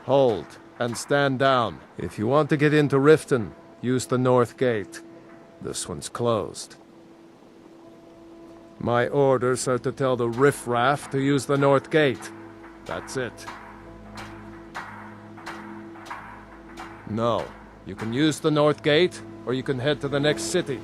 Hold, and stand down. If you want to get into RIften, use the north gate. This one's closed. My orders are to tell the riffraff to use the north gate. That's it. No, you can use the north gate, or you can head to the next city.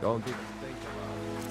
Don't even think about it.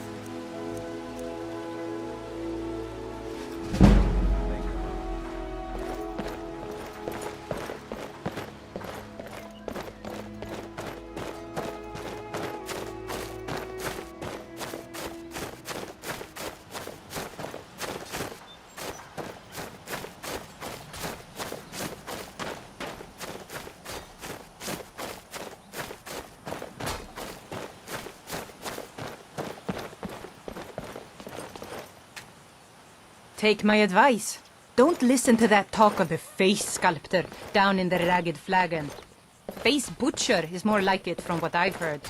Take my advice. Don't listen to that talk of the face sculptor down in the Ragged Flagon. Face butcher is more like it from what I've heard.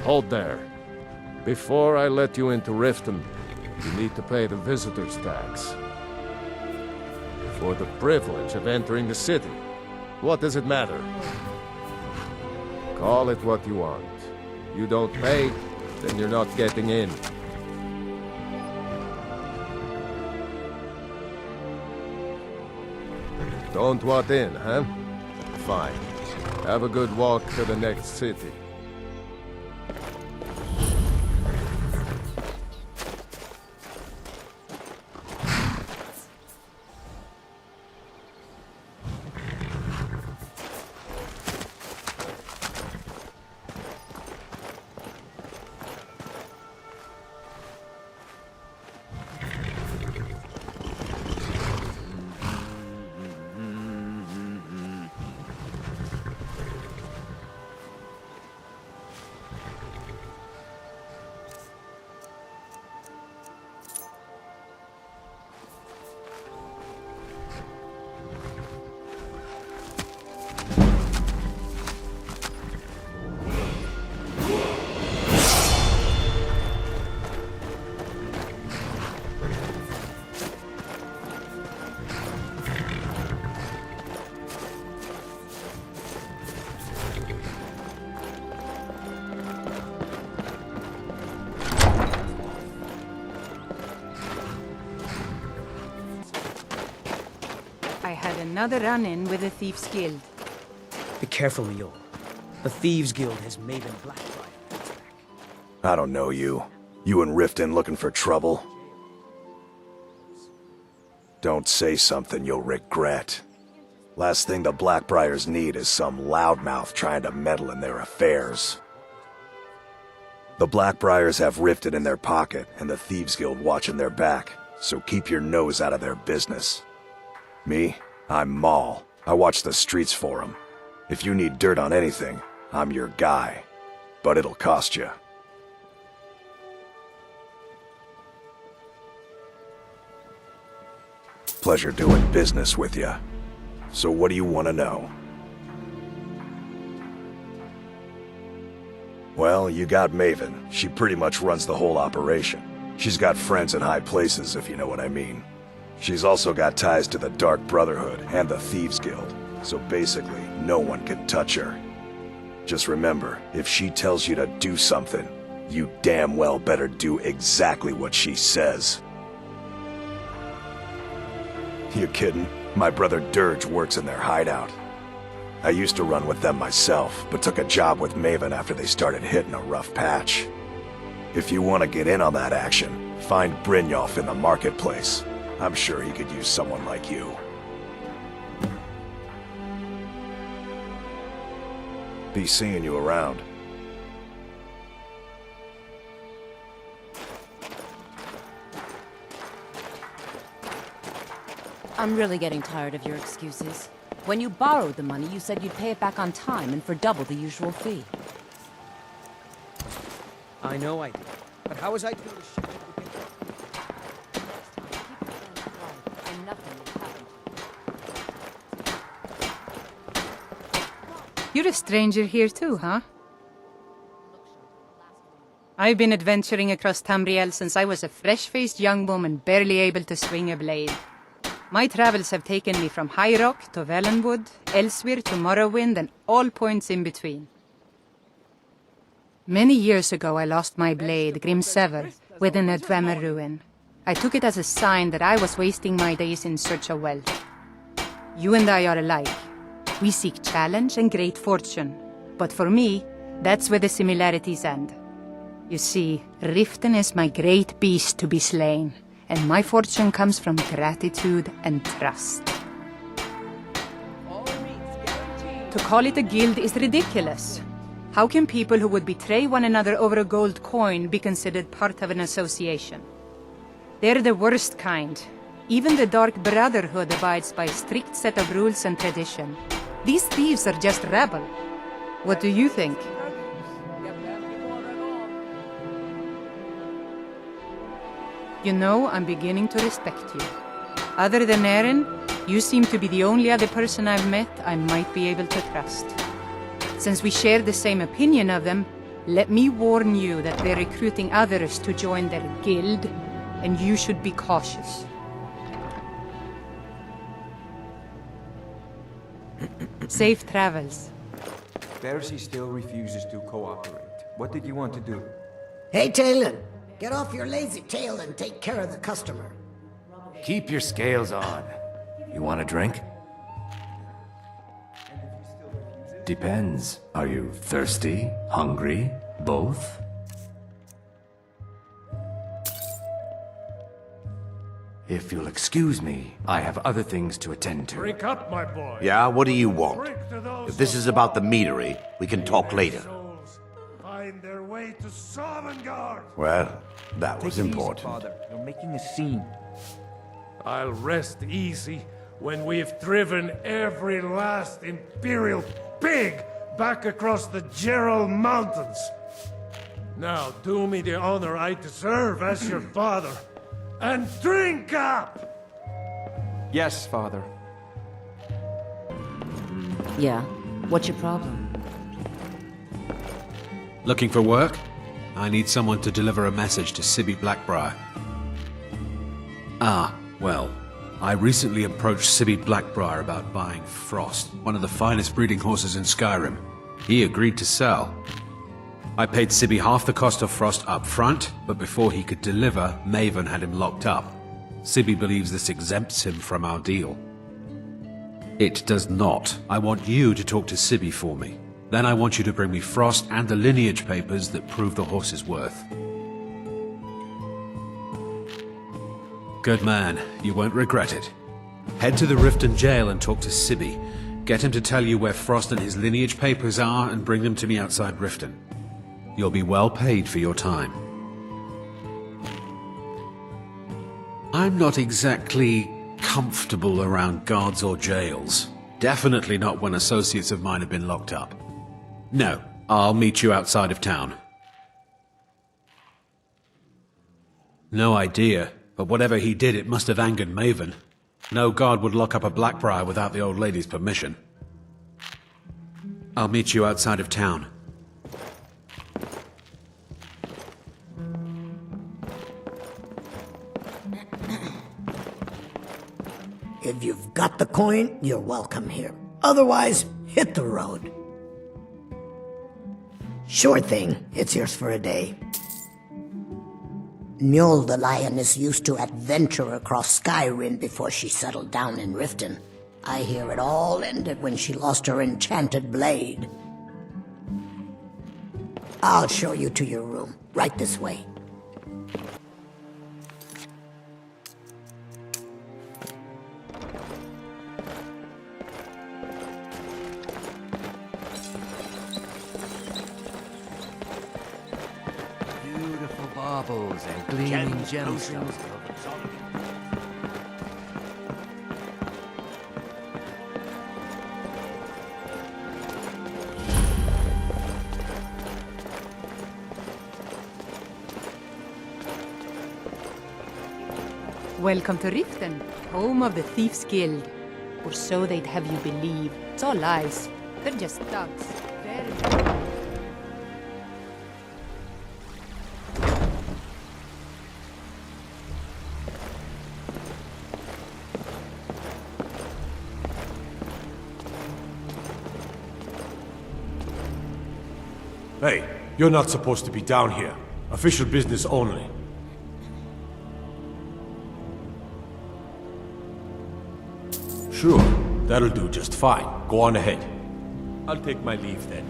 Hold there. Before I let you into RIften, you need to pay the visitor's tax. For the privilege of entering the city. What does it matter? Call it what you want. You don't pay, then you're not getting in. Don't want in, huh? Fine. Have a good walk to the next city. I had another run-in with the Thieves Guild. Be careful, Mule. The Thieves Guild has Maven Blackfire at its back. I don't know you. You and RIften looking for trouble? Don't say something you'll regret. Last thing the Blackbriars need is some loudmouth trying to meddle in their affairs. The Blackbriars have RIften in their pocket and the Thieves Guild watching their back, so keep your nose out of their business. Me? I'm Maul. I watch the streets for 'em. If you need dirt on anything, I'm your guy. But it'll cost you. Pleasure doing business with you. So what do you want to know? Well, you got Maven. She pretty much runs the whole operation. She's got friends in high places, if you know what I mean. She's also got ties to the Dark Brotherhood and the Thieves Guild, so basically, no one can touch her. Just remember, if she tells you to do something, you damn well better do exactly what she says. You kidding? My brother Dirge works in their hideout. I used to run with them myself, but took a job with Maven after they started hitting a rough patch. If you want to get in on that action, find Brynjolf in the marketplace. I'm sure he could use someone like you. Be seeing you around. I'm really getting tired of your excuses. When you borrowed the money, you said you'd pay it back on time and for double the usual fee. I know I did. But how was I to know the ship would get And nothing will happen. You're a stranger here too, huh? I've been adventuring across Tamriel since I was a fresh-faced young woman barely able to swing a blade. My travels have taken me from High Rock to Valenwood, elsewhere to Morrowind, and all points in between. Many years ago I lost my blade, Grimsever, within a Dwemer ruin. I took it as a sign that I was wasting my days in search of wealth. You and I are alike. We seek challenge and great fortune. But for me, that's where the similarities end. You see, RIften is my great beast to be slain, and my fortune comes from gratitude and trust. To call it a guild is ridiculous. How can people who would betray one another over a gold coin be considered part of an association? They're the worst kind. Even the Dark Brotherhood abides by a strict set of rules and tradition. These thieves are just rabble. What do you think? You know, I'm beginning to respect you. Other than Eren, you seem to be the only other person I've met I might be able to trust. Since we share the same opinion of them, let me warn you that they're recruiting others to join their guild, and you should be cautious. Safe travels. Percy still refuses to cooperate. What did you want to do? Hey, Talon, get off your lazy tail and take care of the customer. Keep your scales on. You want a drink? Depends. Are you thirsty? Hungry? Both? If you'll excuse me, I have other things to attend to. Drink up, my boy. Yeah, what do you want? Drink to those If this is about the meadery, we can talk later. souls find their way to Sovngarde. Well, that was Take it easy, important. Father. You're making a scene. I'll rest easy when we've driven every last Imperial pig back across the Gerald Mountains. Now do me the honor I deserve as your father, and drink up! Yes, Father. Yeah? What's your problem? Looking for work? I need someone to deliver a message to Sibby Blackbriar. Ah, well, I recently approached Sibby Blackbriar about buying Frost, one of the finest breeding horses in Skyrim. He agreed to sell. I paid Sibby half the cost of Frost up front, but before he could deliver, Maven had him locked up. Sibby believes this exempts him from our deal. It does not. I want you to talk to Sibby for me. Then I want you to bring me Frost and the lineage papers that prove the horse's worth. Good man. You won't regret it. Head to the RIften jail and talk to Sibby. Get him to tell you where Frost and his lineage papers are and bring them to me outside RIften. You'll be well paid for your time. I'm not exactly comfortable around guards or jails. Definitely not when associates of mine have been locked up. No, I'll meet you outside of town. No idea, but whatever he did, it must have angered Maven. No guard would lock up a Blackbriar without the old lady's permission. I'll meet you outside of town. If you've got the coin, you're welcome here. Otherwise, hit the road. Sure thing, it's yours for a day. Njol the lioness used to adventure across Skyrim before she settled down in RIften. I hear it all ended when she lost her enchanted blade. I'll show you to your room. Right this way. Beautiful baubles and gleaming gemstones. Welcome to RIften, home of the Thieves Guild. Or so they'd have you believe. It's all lies. They're just thugs. Very... Hey, you're not supposed to be down here. Official business only. Sure, that'll do just fine. Go on ahead. I'll take my leave then.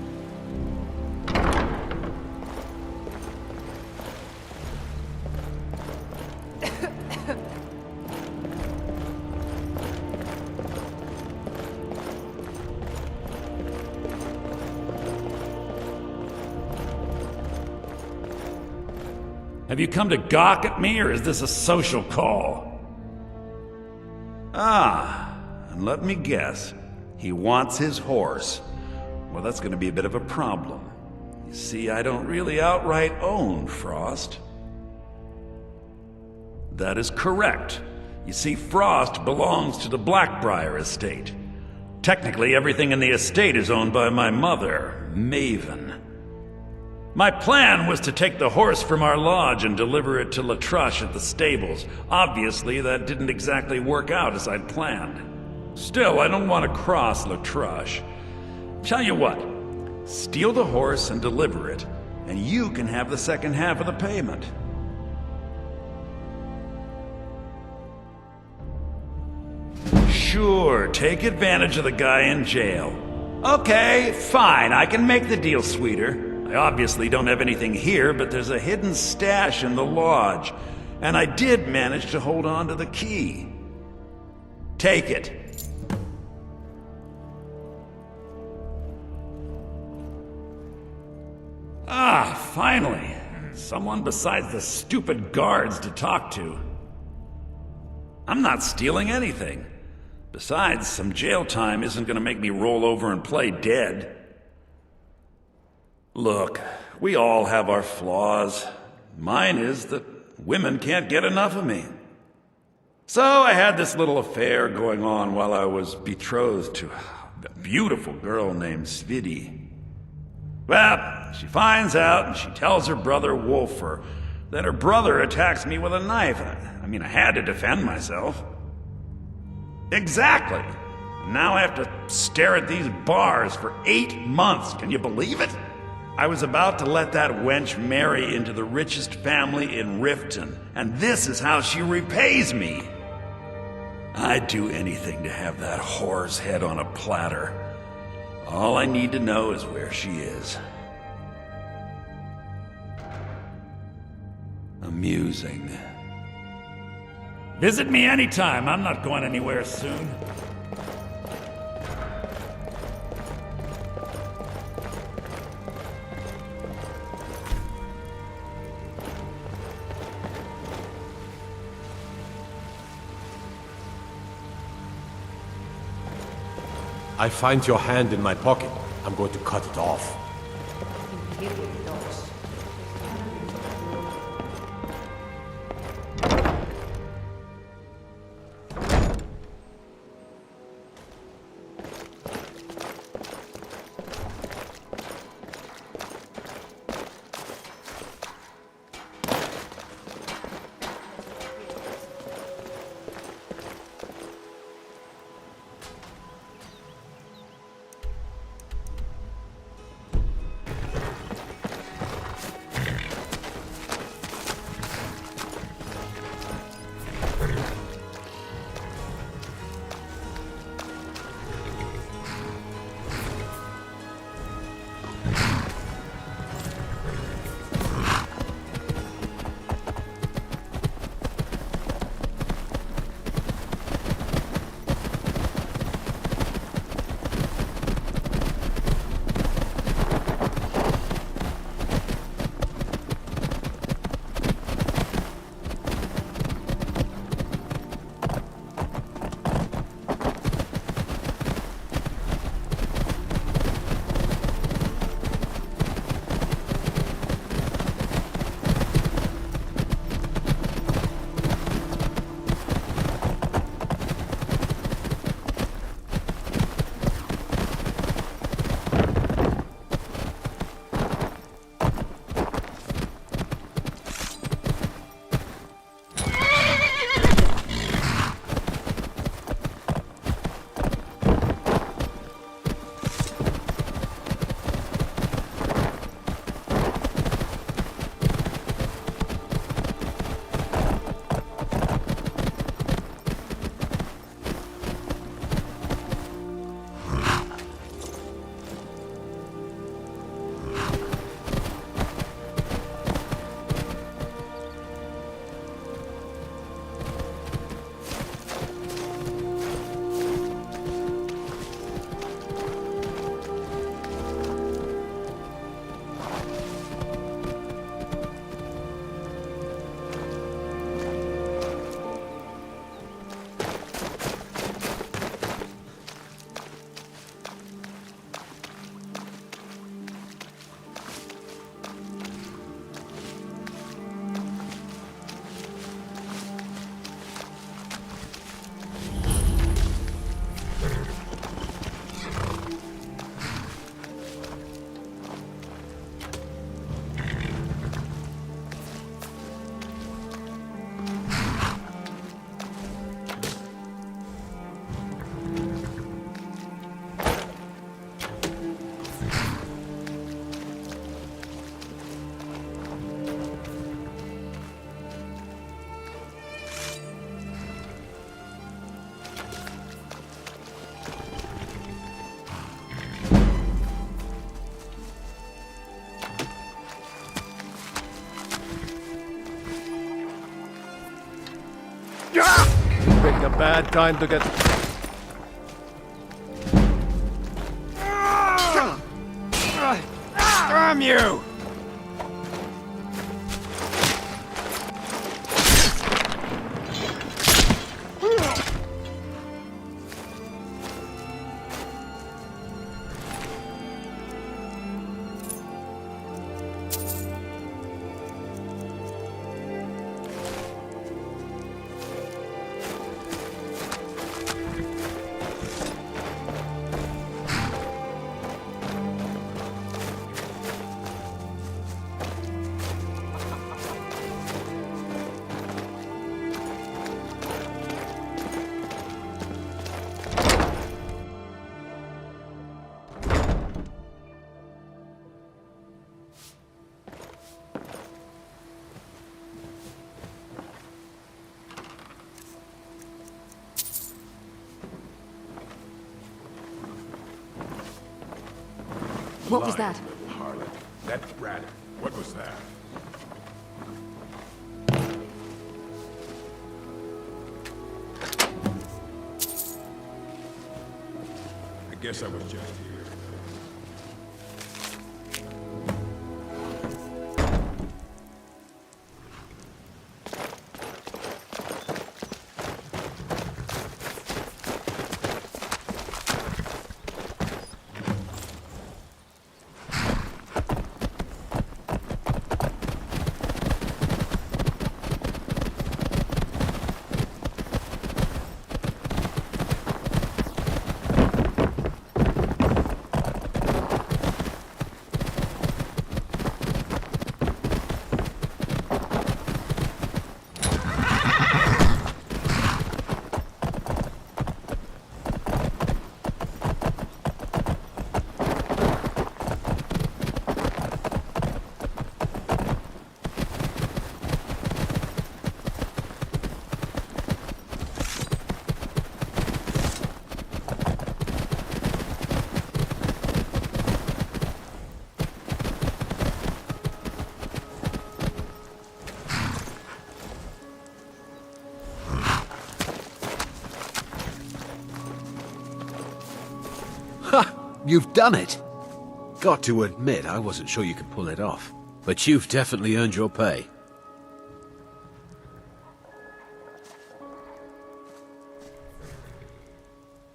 Have you come to gawk at me, or is this a social call? Ah, and let me guess. He wants his horse. Well, that's going to be a bit of a problem. You see, I don't really outright own Frost. That is correct. You see, Frost belongs to the Blackbriar estate. Technically, everything in the estate is owned by my mother, Maven. My plan was to take the horse from our lodge and deliver it to Latrush at the stables. Obviously, that didn't exactly work out as I'd planned. Still, I don't want to cross Latrush. Tell you what, steal the horse and deliver it, and you can have the second half of the payment. Sure, take advantage of the guy in jail. Okay, fine, I can make the deal sweeter. I obviously don't have anything here, but there's a hidden stash in the lodge, and I did manage to hold on to the key. Take it. Ah, finally. Someone besides the stupid guards to talk to. I'm not stealing anything. Besides, some jail time isn't gonna make me roll over and play dead. Look, we all have our flaws. Mine is that women can't get enough of me. So I had this little affair going on while I was betrothed to a beautiful girl named Svidi. Well, she finds out and she tells her brother Wolfer. Then her brother attacks me with a knife. I mean, I had to defend myself. Exactly. Now I have to stare at these bars for 8 months. Can you believe it? I was about to let that wench marry into the richest family in RIften, and this is how she repays me. I'd do anything to have that whore's head on a platter. All I need to know is where she is. Amusing. Visit me anytime. I'm not going anywhere soon. I find your hand in my pocket. I'm going to cut it off. Pick a bad time to get... Damn you! What was that? Harlot. That rat. What was that? I guess I was just here. You've done it! Got to admit, I wasn't sure you could pull it off. But you've definitely earned your pay.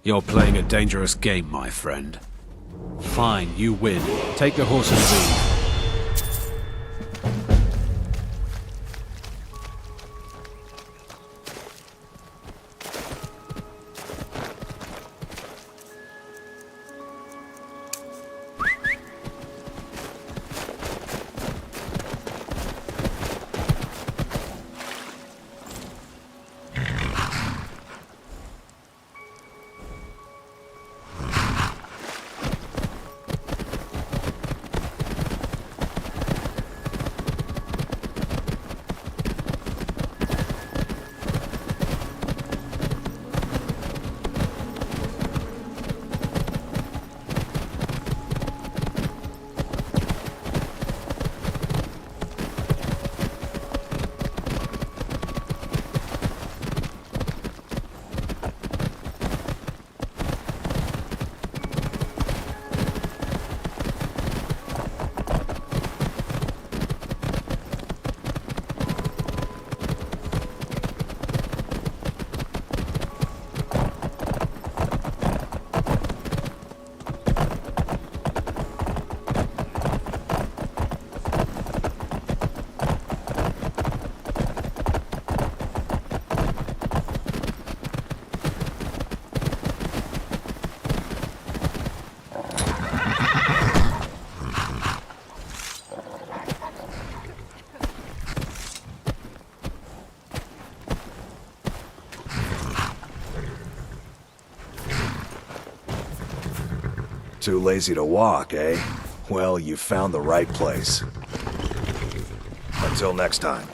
You're playing a dangerous game, my friend. Fine, you win. Take the horse and leave. Too lazy to walk, eh? Well, you found the right place. Until next time.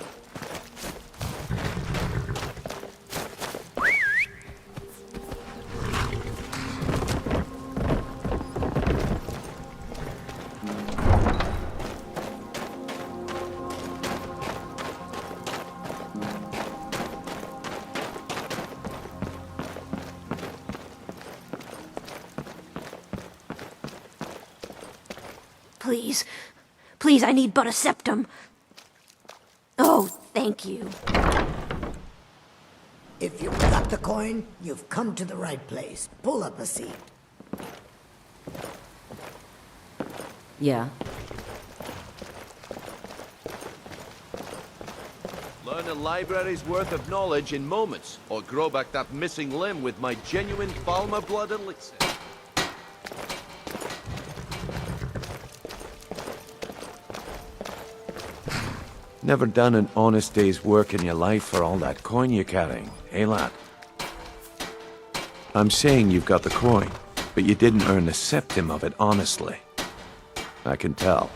Please. Please, I need but a septum. Oh, thank you. If you've got the coin, you've come to the right place. Pull up a seat. Yeah. Learn a library's worth of knowledge in moments, or grow back that missing limb with my genuine Falmer blood elixir. Never done an honest day's work in your life for all that coin you're carrying, eh, lad? I'm saying you've got the coin, but you didn't earn a septim of it honestly. I can tell.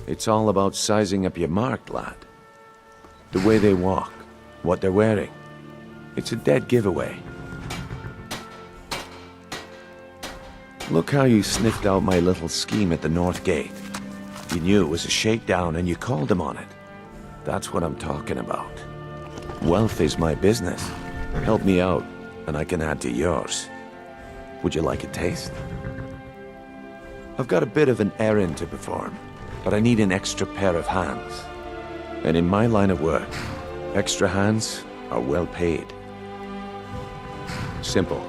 It's all about sizing up your mark, lad. The way they walk, what they're wearing. It's a dead giveaway. Look how you sniffed out my little scheme at the North Gate. You knew it was a shakedown and you called him on it. That's what I'm talking about. Wealth is my business. Help me out, and I can add to yours. Would you like a taste? I've got a bit of an errand to perform, but I need an extra pair of hands. And in my line of work, extra hands are well paid. Simple.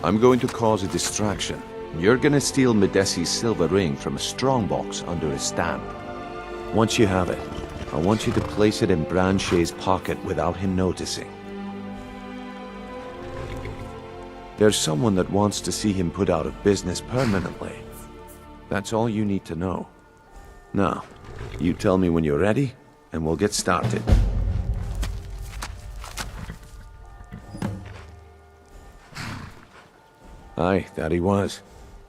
I'm going to cause a distraction. You're gonna steal Medesi's silver ring from a strongbox under a stamp. Once you have it, I want you to place it in Branche's pocket without him noticing. There's someone that wants to see him put out of business permanently. That's all you need to know. Now, you tell me when you're ready, and we'll get started. Aye, that he was.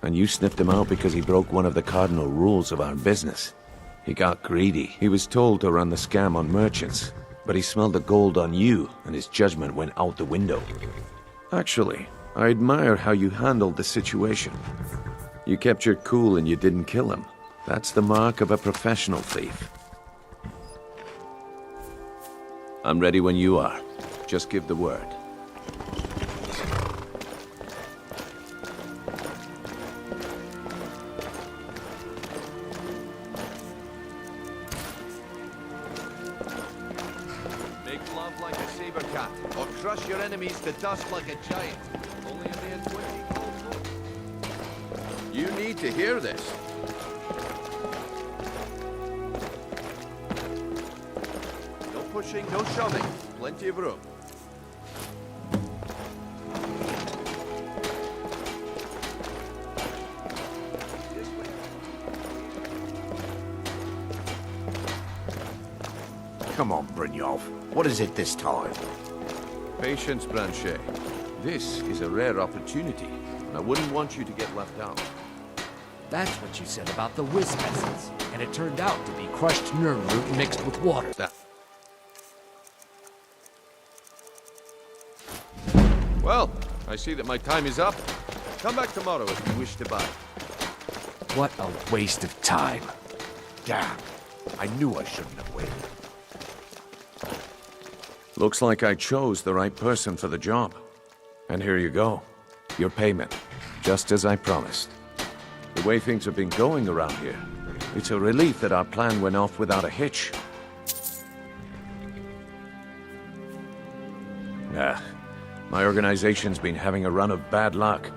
And you sniffed him out because he broke one of the cardinal rules of our business. He got greedy. He was told to run the scam on merchants, but he smelled the gold on you, and his judgment went out the window. Actually, I admire how you handled the situation. You kept your cool and you didn't kill him. That's the mark of a professional thief. I'm ready when you are. Just give the word. Or crush your enemies to dust like a giant. Only a mere 20 gold. You need to hear this. No pushing, no shoving. Plenty of room. Come on, Brynjolf. What is it this time? Patience, Branche. This is a rare opportunity, and I wouldn't want you to get left out. That's what you said about the whiz peasants, and it turned out to be crushed nerve root mixed with water. Well, I see that my time is up. Come back tomorrow if you wish to buy. What a waste of time. Damn. I knew I shouldn't have waited. Looks like I chose the right person for the job. And here you go. Your payment. Just as I promised. The way things have been going around here, it's a relief that our plan went off without a hitch. My organization's been having a run of bad luck.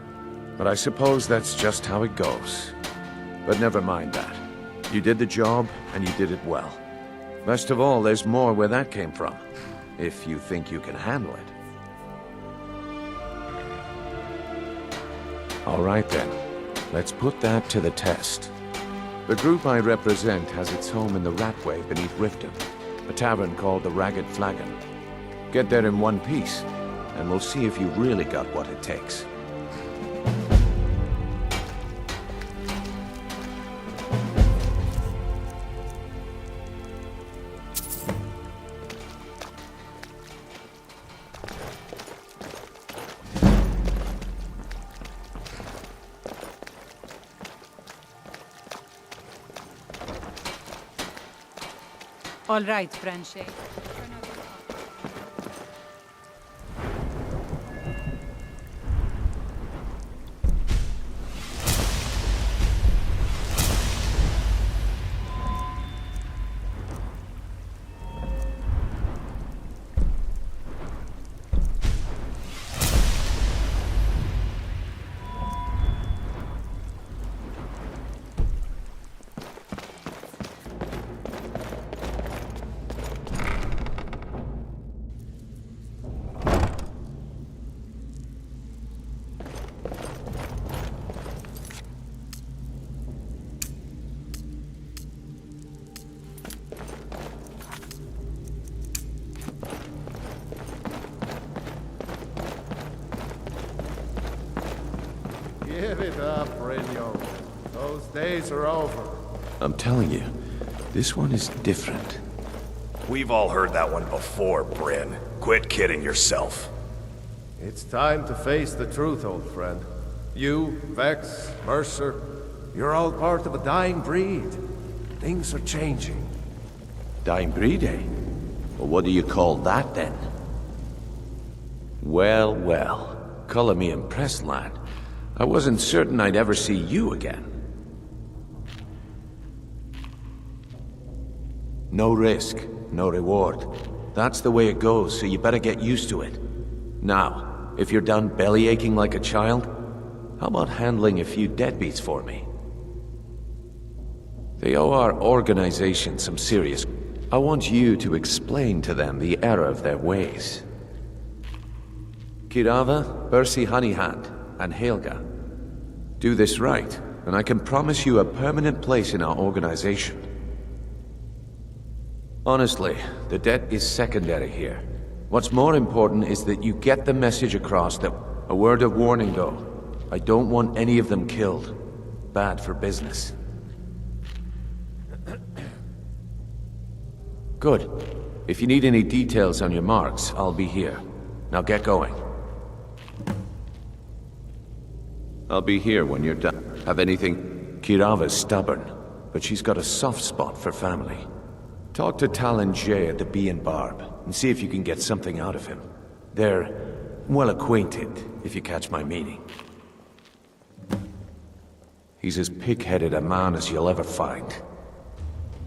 But I suppose that's just how it goes. But never mind that. You did the job, and you did it well. Best of all, there's more where that came from. If you think you can handle it. All right then, let's put that to the test. The group I represent has its home in the Ratway beneath RIften, a tavern called the Ragged Flagon. Get there in one piece, and we'll see if you really got what it takes. All right, Franche. Give it up, Brynjo. Those days are over. I'm telling you, this one is different. We've all heard that one before, Bryn. Quit kidding yourself. It's time to face the truth, old friend. You, Vex, Mercer, you're all part of a dying breed. Things are changing. Dying breed, eh? Well, what do you call that, then? Well, well. Color me impressed, lad. I wasn't certain I'd ever see you again. No risk, no reward. That's the way it goes, so you better get used to it. Now, if you're done bellyaching like a child, how about handling a few deadbeats for me? They owe our organization some serious... I want you to explain to them the error of their ways. Kirava, Percy Honeyhand, and Helga. Do this right, and I can promise you a permanent place in our organization. Honestly, the debt is secondary here. What's more important is that you get the message across that... A word of warning, though. I don't want any of them killed. Bad for business. Good. If you need any details on your marks, I'll be here. Now get going. I'll be here when you're done. Have anything? Kirava's stubborn, but she's got a soft spot for family. Talk to Talon Jay at the Bee and Barb, and see if you can get something out of him. They're well acquainted, if you catch my meaning. He's as pig-headed a man as you'll ever find.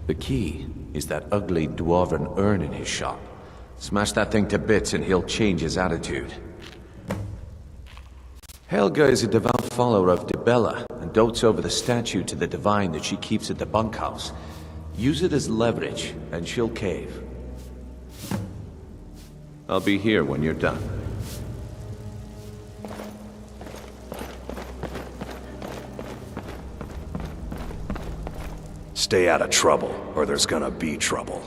The key is that ugly dwarven urn in his shop. Smash that thing to bits and he'll change his attitude. Helga is a devout follower of Dibella and dotes over the statue to the divine that she keeps at the bunkhouse. Use it as leverage, and she'll cave. I'll be here when you're done. Stay out of trouble, or there's gonna be trouble.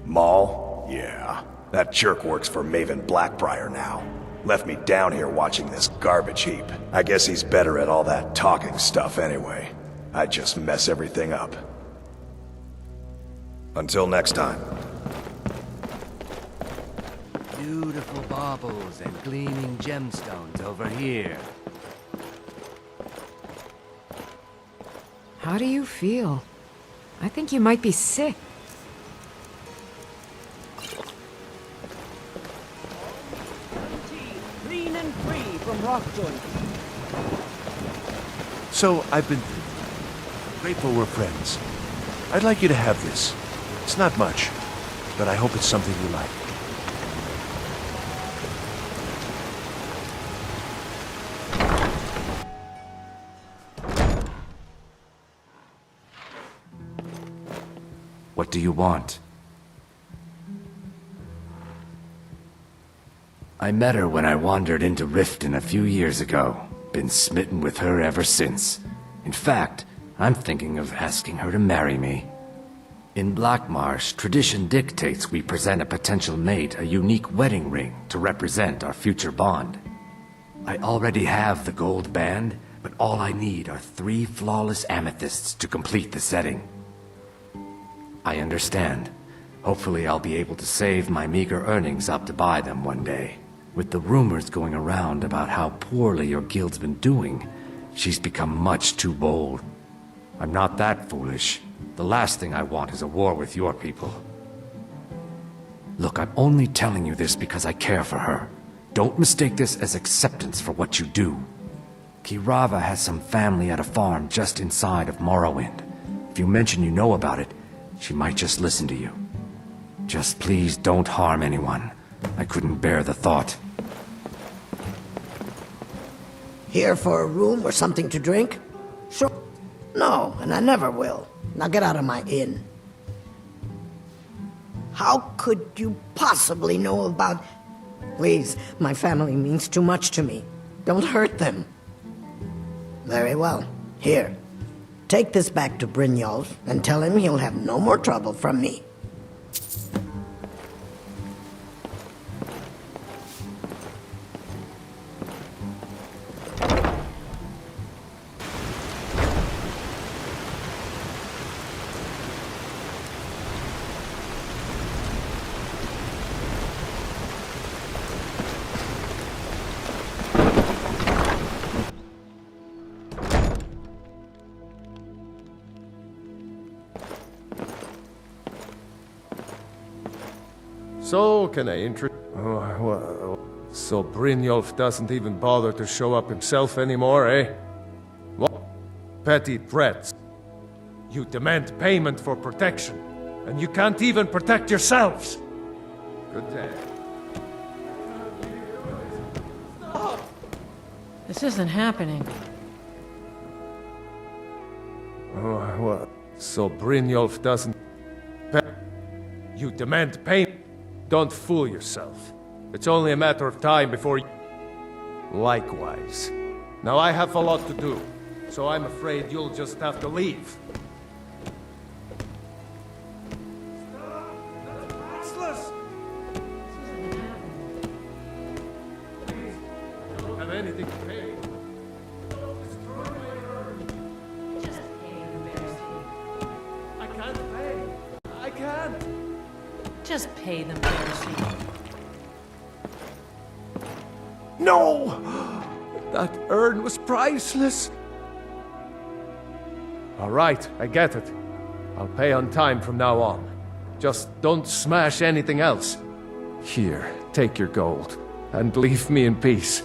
Maul? Yeah. That jerk works for Maven Blackbriar now. Left me down here watching this garbage heap. I guess he's better at all that talking stuff anyway. I just mess everything up. Until next time. Beautiful baubles and gleaming gemstones over here. How do you feel? I think you might be sick. Clean and free from rock joints. So, I've been grateful we're friends. I'd like you to have this. It's not much, but I hope it's something you like. What do you want? I met her when I wandered into RIften a few years ago. Been smitten with her ever since. In fact, I'm thinking of asking her to marry me. In Blackmarsh, tradition dictates we present a potential mate a unique wedding ring to represent our future bond. I already have the gold band, but all I need are 3 flawless amethysts to complete the setting. I understand. Hopefully I'll be able to save my meager earnings up to buy them one day. With the rumors going around about how poorly your guild's been doing, she's become much too bold. I'm not that foolish. The last thing I want is a war with your people. Look, I'm only telling you this because I care for her. Don't mistake this as acceptance for what you do. Kirava has some family at a farm just inside of Morrowind. If you mention you know about it, she might just listen to you. Just please don't harm anyone. I couldn't bear the thought. Here for a room or something to drink? Sure. No, and I never will. Now get out of my inn. How could you possibly know about... Please, my family means too much to me. Don't hurt them. Very well. Here. Take this back to Brynjolf and tell him he'll have no more trouble from me. So, can I So Brynjolf doesn't even bother to show up himself anymore, eh? What? Petty threats. You demand payment for protection, and you can't even protect yourselves! Good day. This isn't happening. So Brynjolf doesn't... You demand payment? Don't fool yourself. It's only a matter of time before you... Likewise. Now I have a lot to do, so I'm afraid you'll just have to leave. Useless! Please, I don't have anything to pay. Don't destroy my urn. Just pay the Pharisee. I can't pay. I can't. Just pay them, Pharisee. No! That urn was priceless! All right, I get it. I'll pay on time from now on. Just don't smash anything else. Here, take your gold, and leave me in peace.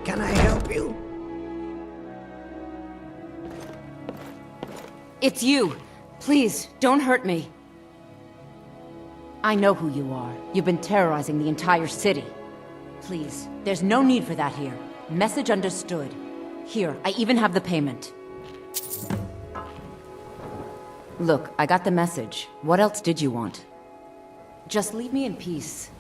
Can I help you? It's you. Please, don't hurt me. I know who you are. You've been terrorizing the entire city. Please, there's no need for that here. Message understood. Here, I even have the payment. Look, I got the message. What else did you want? Just leave me in peace.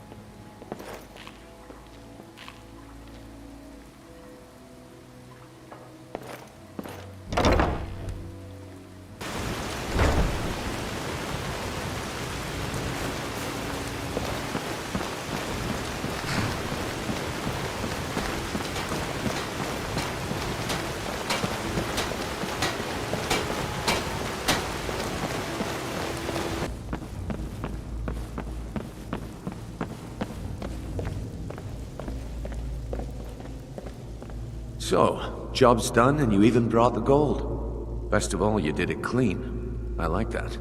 So, job's done and you even brought the gold. Best of all, you did it clean. I like that.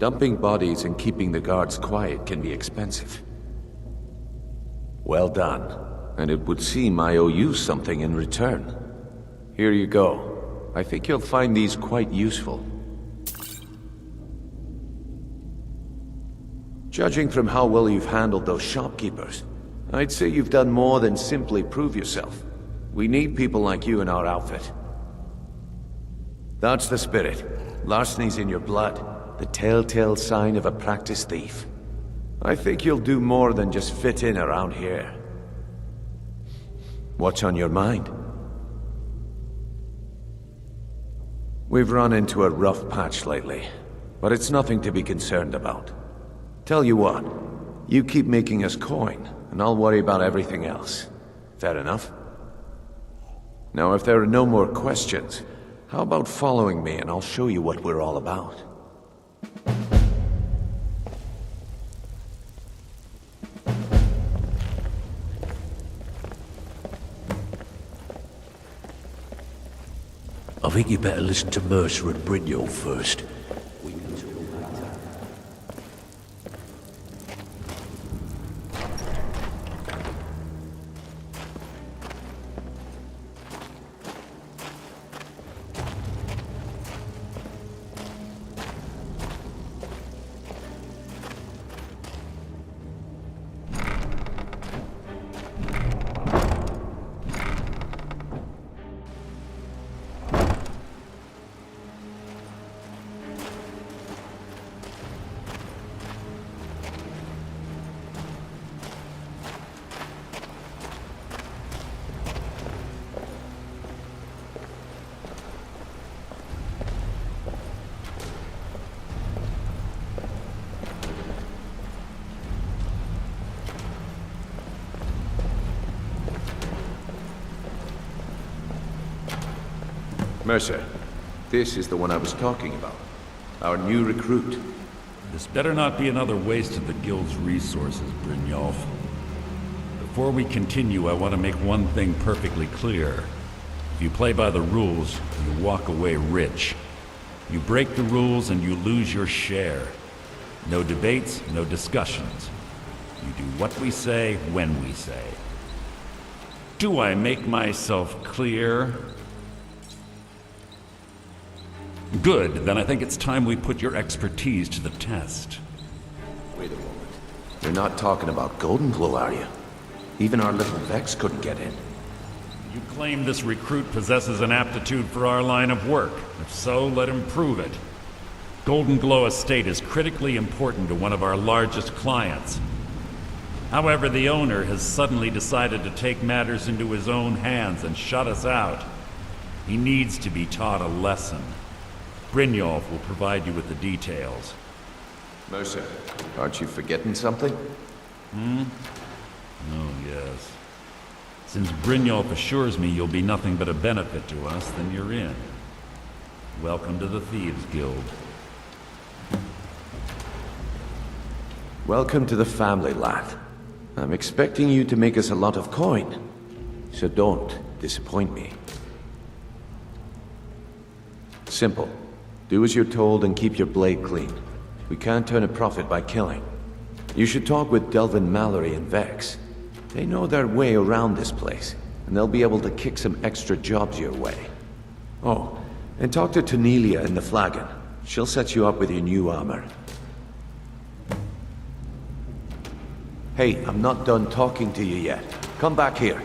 Dumping bodies and keeping the guards quiet can be expensive. Well done. And it would seem I owe you something in return. Here you go. I think you'll find these quite useful. Judging from how well you've handled those shopkeepers, I'd say you've done more than simply prove yourself. We need people like you in our outfit. That's the spirit. Larceny's in your blood. The telltale sign of a practiced thief. I think you'll do more than just fit in around here. What's on your mind? We've run into a rough patch lately, but it's nothing to be concerned about. Tell you what, you keep making us coin, and I'll worry about everything else. Fair enough? Now, if there are no more questions, how about following me and I'll show you what we're all about? I think you better listen to Mercer and Brynjolf first. Mercer, this is the one I was talking about. Our new recruit. This better not be another waste of the Guild's resources, Brynjolf. Before we continue, I want to make one thing perfectly clear. If you play by the rules, you walk away rich. You break the rules and you lose your share. No debates, no discussions. You do what we say, when we say. Do I make myself clear? Good, then I think it's time we put your expertise to the test. Wait a moment. You're not talking about Golden Glow, are you? Even our little Vex couldn't get in. You claim this recruit possesses an aptitude for our line of work. If so, let him prove it. Golden Glow Estate is critically important to one of our largest clients. However, the owner has suddenly decided to take matters into his own hands and shut us out. He needs to be taught a lesson. Brynjolf will provide you with the details. Mercer, aren't you forgetting something? Oh, yes. Since Brynjolf assures me you'll be nothing but a benefit to us, then you're in. Welcome to the Thieves Guild. Welcome to the family, lad. I'm expecting you to make us a lot of coin. So don't disappoint me. Simple. Do as you're told and keep your blade clean. We can't turn a profit by killing. You should talk with Delvin Mallory and Vex. They know their way around this place, and they'll be able to kick some extra jobs your way. Oh, and talk to Tanelia in the Flagon. She'll set you up with your new armor. Hey, I'm not done talking to you yet. Come back here.